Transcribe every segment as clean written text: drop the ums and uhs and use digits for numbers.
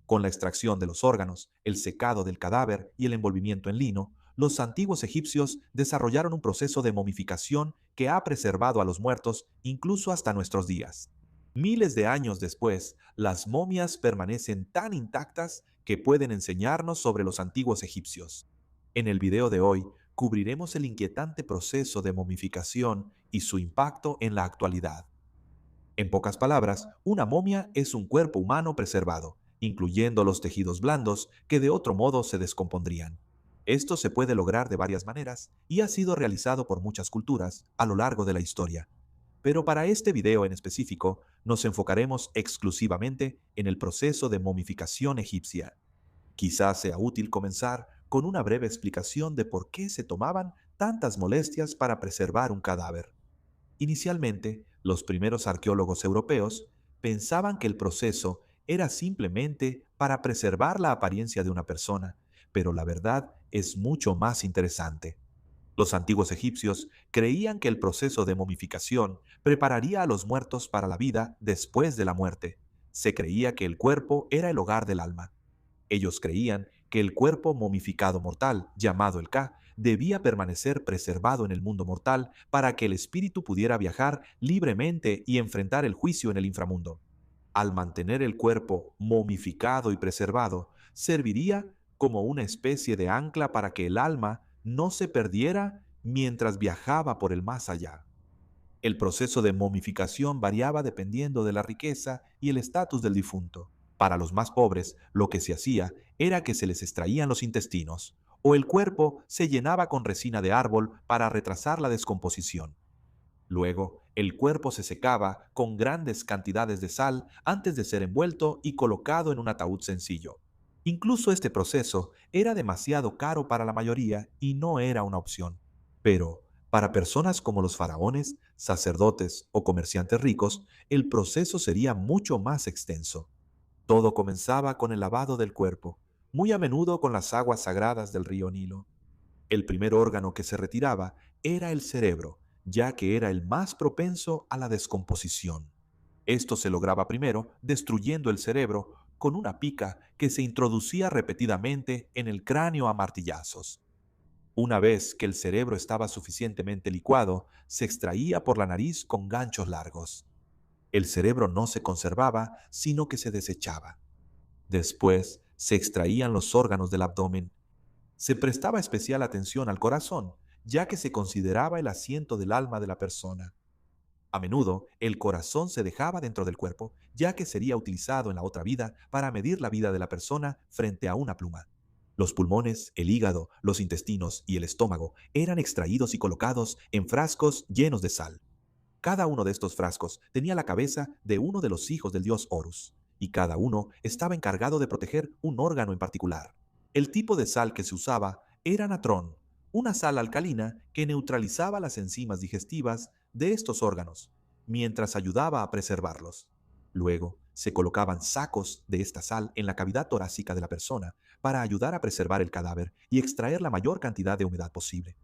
Con la extracción de los órganos, el secado del cadáver y el envolvimiento en lino, los antiguos egipcios desarrollaron un proceso de momificación que ha preservado a los muertos incluso hasta nuestros días. Miles de años después, las momias permanecen tan intactas que pueden enseñarnos sobre los antiguos egipcios. En el video de hoy, cubriremos el inquietante proceso de momificación y su impacto en la actualidad. En pocas palabras, una momia es un cuerpo humano preservado, incluyendo los tejidos blandos que de otro modo se descompondrían. Esto se puede lograr de varias maneras y ha sido realizado por muchas culturas a lo largo de la historia. Pero para este video en específico, nos enfocaremos exclusivamente en el proceso de momificación egipcia. Quizás sea útil comenzar con una breve explicación de por qué se tomaban tantas molestias para preservar un cadáver. Inicialmente, los primeros arqueólogos europeos pensaban que el proceso era simplemente para preservar la apariencia de una persona, pero la verdad es mucho más interesante. Los antiguos egipcios creían que el proceso de momificación prepararía a los muertos para la vida después de la muerte. Se creía que el cuerpo era el hogar del alma. Ellos creían que el cuerpo momificado mortal, llamado el Ka, debía permanecer preservado en el mundo mortal para que el espíritu pudiera viajar libremente y enfrentar el juicio en el inframundo. Al mantener el cuerpo momificado y preservado, serviría como una especie de ancla para que el alma no se perdiera mientras viajaba por el más allá. El proceso de momificación variaba dependiendo de la riqueza y el estatus del difunto. Para los más pobres, lo que se hacía era que se les extraían los intestinos, o el cuerpo se llenaba con resina de árbol para retrasar la descomposición. Luego, el cuerpo se secaba con grandes cantidades de sal antes de ser envuelto y colocado en un ataúd sencillo. Incluso este proceso era demasiado caro para la mayoría y no era una opción. Pero, para personas como los faraones, sacerdotes o comerciantes ricos, el proceso sería mucho más extenso. Todo comenzaba con el lavado del cuerpo, muy a menudo con las aguas sagradas del río Nilo. El primer órgano que se retiraba era el cerebro, ya que era el más propenso a la descomposición. Esto se lograba primero destruyendo el cerebro con una pica que se introducía repetidamente en el cráneo a martillazos. Una vez que el cerebro estaba suficientemente licuado, se extraía por la nariz con ganchos largos. El cerebro no se conservaba, sino que se desechaba. Después se extraían los órganos del abdomen. Se prestaba especial atención al corazón, ya que se consideraba el asiento del alma de la persona. A menudo, el corazón se dejaba dentro del cuerpo, ya que sería utilizado en la otra vida para medir la vida de la persona frente a una pluma. Los pulmones, el hígado, los intestinos y el estómago eran extraídos y colocados en frascos llenos de sal. Cada uno de estos frascos tenía la cabeza de uno de los hijos del dios Horus, y cada uno estaba encargado de proteger un órgano en particular. El tipo de sal que se usaba era natrón, una sal alcalina que neutralizaba las enzimas digestivas de estos órganos, mientras ayudaba a preservarlos. Luego, se colocaban sacos de esta sal en la cavidad torácica de la persona para ayudar a preservar el cadáver y extraer la mayor cantidad de humedad posible.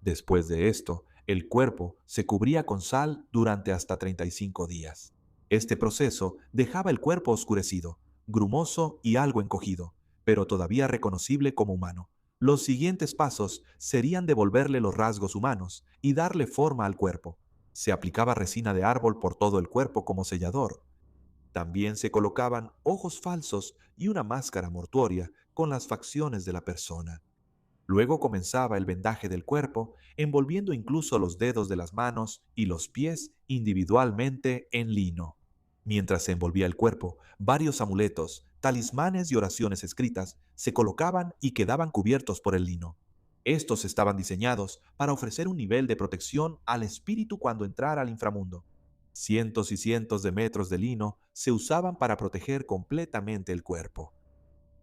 Después de esto, el cuerpo se cubría con sal durante hasta 35 días. Este proceso dejaba el cuerpo oscurecido, grumoso y algo encogido, pero todavía reconocible como humano. Los siguientes pasos serían devolverle los rasgos humanos y darle forma al cuerpo. Se aplicaba resina de árbol por todo el cuerpo como sellador. También se colocaban ojos falsos y una máscara mortuoria con las facciones de la persona. Luego comenzaba el vendaje del cuerpo, envolviendo incluso los dedos de las manos y los pies individualmente en lino. Mientras se envolvía el cuerpo, varios amuletos, talismanes y oraciones escritas se colocaban y quedaban cubiertos por el lino. Estos estaban diseñados para ofrecer un nivel de protección al espíritu cuando entrara al inframundo. Cientos y cientos de metros de lino se usaban para proteger completamente el cuerpo.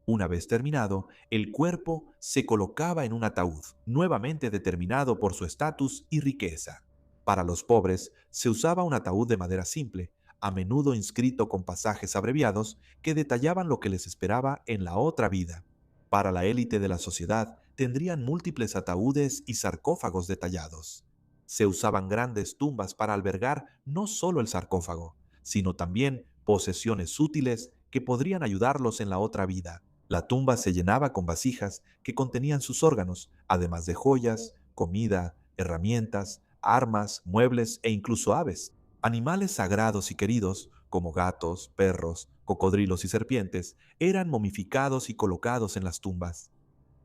Una vez terminado, el cuerpo se colocaba en un ataúd, nuevamente determinado por su estatus y riqueza. Para los pobres, se usaba un ataúd de madera simple, a menudo inscrito con pasajes abreviados que detallaban lo que les esperaba en la otra vida. Para la élite de la sociedad, tendrían múltiples ataúdes y sarcófagos detallados. Se usaban grandes tumbas para albergar no solo el sarcófago, sino también posesiones útiles que podrían ayudarlos en la otra vida. La tumba se llenaba con vasijas que contenían sus órganos, además de joyas, comida, herramientas, armas, muebles e incluso aves. Animales sagrados y queridos, como gatos, perros, cocodrilos y serpientes, eran momificados y colocados en las tumbas.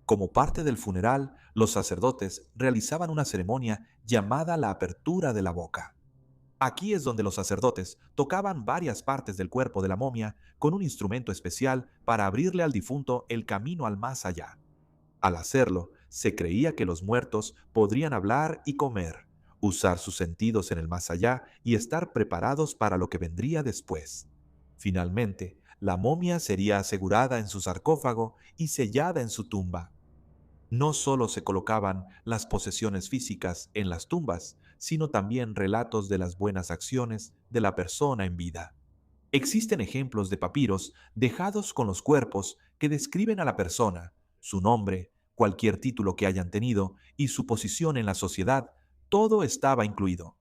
Como parte del funeral, los sacerdotes realizaban una ceremonia llamada la apertura de la boca. Aquí es donde los sacerdotes tocaban varias partes del cuerpo de la momia con un instrumento especial para abrirle al difunto el camino al más allá. Al hacerlo, se creía que los muertos podrían hablar y comer, usar sus sentidos en el más allá y estar preparados para lo que vendría después. Finalmente, la momia sería asegurada en su sarcófago y sellada en su tumba. No solo se colocaban las posesiones físicas en las tumbas, sino también relatos de las buenas acciones de la persona en vida. Existen ejemplos de papiros dejados con los cuerpos que describen a la persona, su nombre, cualquier título que hayan tenido y su posición en la sociedad. Todo estaba incluido.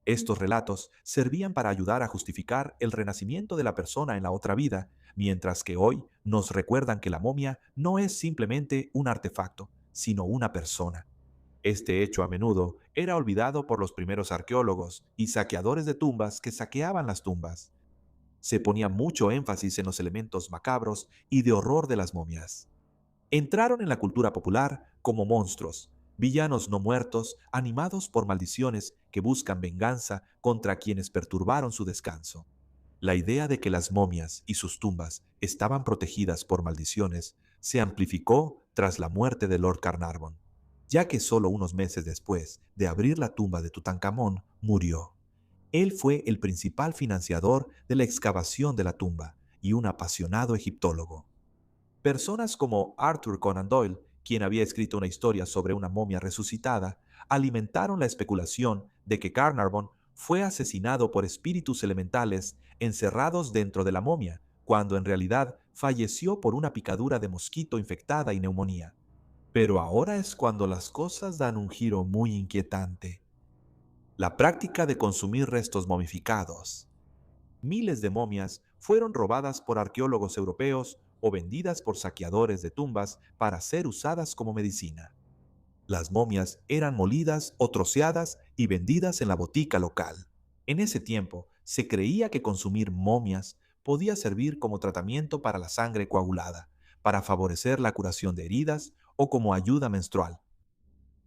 Estos relatos servían para ayudar a justificar el renacimiento de la persona en la otra vida, mientras que hoy nos recuerdan que la momia no es simplemente un artefacto, sino una persona. Este hecho a menudo era olvidado por los primeros arqueólogos y saqueadores de tumbas que saqueaban las tumbas. Se ponía mucho énfasis en los elementos macabros y de horror de las momias. Entraron en la cultura popular como monstruos, villanos no muertos, animados por maldiciones que buscan venganza contra quienes perturbaron su descanso. La idea de que las momias y sus tumbas estaban protegidas por maldiciones se amplificó tras la muerte de Lord Carnarvon, ya que solo unos meses después de abrir la tumba de Tutankamón murió. Él fue el principal financiador de la excavación de la tumba y un apasionado egiptólogo. Personas como Arthur Conan Doyle, quien había escrito una historia sobre una momia resucitada, alimentaron la especulación de que Carnarvon fue asesinado por espíritus elementales encerrados dentro de la momia, cuando en realidad falleció por una picadura de mosquito infectada y neumonía. Pero ahora es cuando las cosas dan un giro muy inquietante. La práctica de consumir restos momificados. Miles de momias fueron robadas por arqueólogos europeos o vendidas por saqueadores de tumbas para ser usadas como medicina. Las momias eran molidas o troceadas y vendidas en la botica local. En ese tiempo, se creía que consumir momias podía servir como tratamiento para la sangre coagulada, para favorecer la curación de heridas o como ayuda menstrual.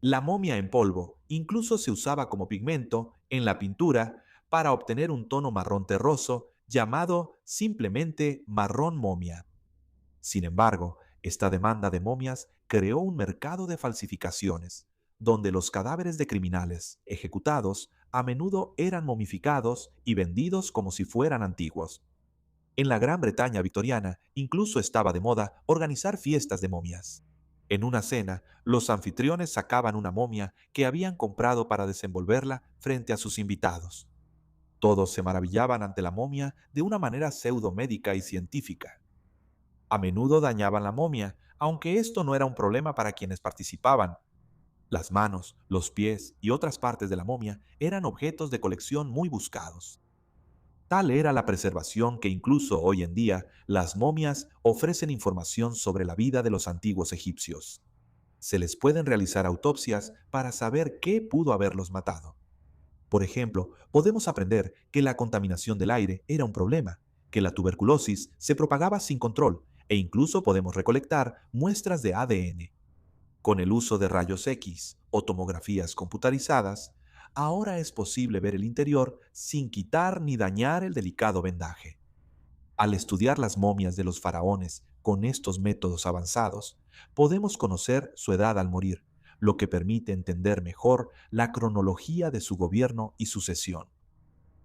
La momia en polvo incluso se usaba como pigmento en la pintura para obtener un tono marrón terroso llamado simplemente marrón momia. Sin embargo, esta demanda de momias creó un mercado de falsificaciones, donde los cadáveres de criminales ejecutados a menudo eran momificados y vendidos como si fueran antiguos. En la Gran Bretaña victoriana incluso estaba de moda organizar fiestas de momias. En una cena, los anfitriones sacaban una momia que habían comprado para desenvolverla frente a sus invitados. Todos se maravillaban ante la momia de una manera pseudomédica y científica. A menudo dañaban la momia, aunque esto no era un problema para quienes participaban. Las manos, los pies y otras partes de la momia eran objetos de colección muy buscados. Tal era la preservación que incluso hoy en día las momias ofrecen información sobre la vida de los antiguos egipcios. Se les pueden realizar autopsias para saber qué pudo haberlos matado. Por ejemplo, podemos aprender que la contaminación del aire era un problema, que la tuberculosis se propagaba sin control e incluso podemos recolectar muestras de ADN. Con el uso de rayos X o tomografías computarizadas, ahora es posible ver el interior sin quitar ni dañar el delicado vendaje. Al estudiar las momias de los faraones con estos métodos avanzados, podemos conocer su edad al morir, lo que permite entender mejor la cronología de su gobierno y sucesión.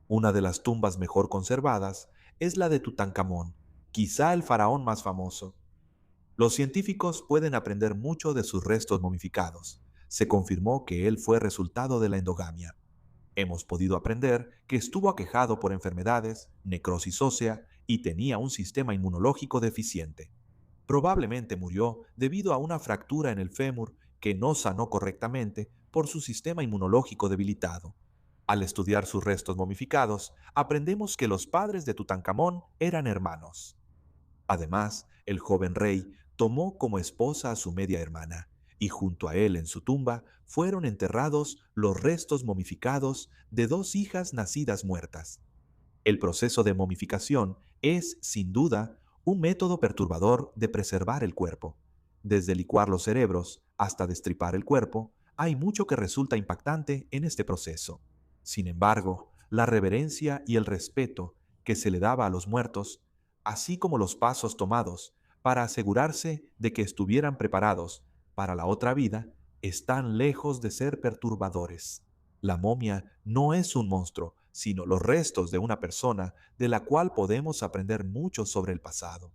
Una de las tumbas mejor conservadas es la de Tutankamón, quizá el faraón más famoso. Los científicos pueden aprender mucho de sus restos momificados. Se confirmó que él fue resultado de la endogamia. Hemos podido aprender que estuvo aquejado por enfermedades, necrosis ósea y tenía un sistema inmunológico deficiente. Probablemente murió debido a una fractura en el fémur que no sanó correctamente por su sistema inmunológico debilitado. Al estudiar sus restos momificados, aprendemos que los padres de Tutankamón eran hermanos. Además, el joven rey tomó como esposa a su media hermana, y junto a él en su tumba fueron enterrados los restos momificados de dos hijas nacidas muertas. El proceso de momificación es, sin duda, un método perturbador de preservar el cuerpo. Desde licuar los cerebros hasta destripar el cuerpo, hay mucho que resulta impactante en este proceso. Sin embargo, la reverencia y el respeto que se le daba a los muertos, así como los pasos tomados para asegurarse de que estuvieran preparados para la otra vida, están lejos de ser perturbadores. La momia no es un monstruo, sino los restos de una persona de la cual podemos aprender mucho sobre el pasado.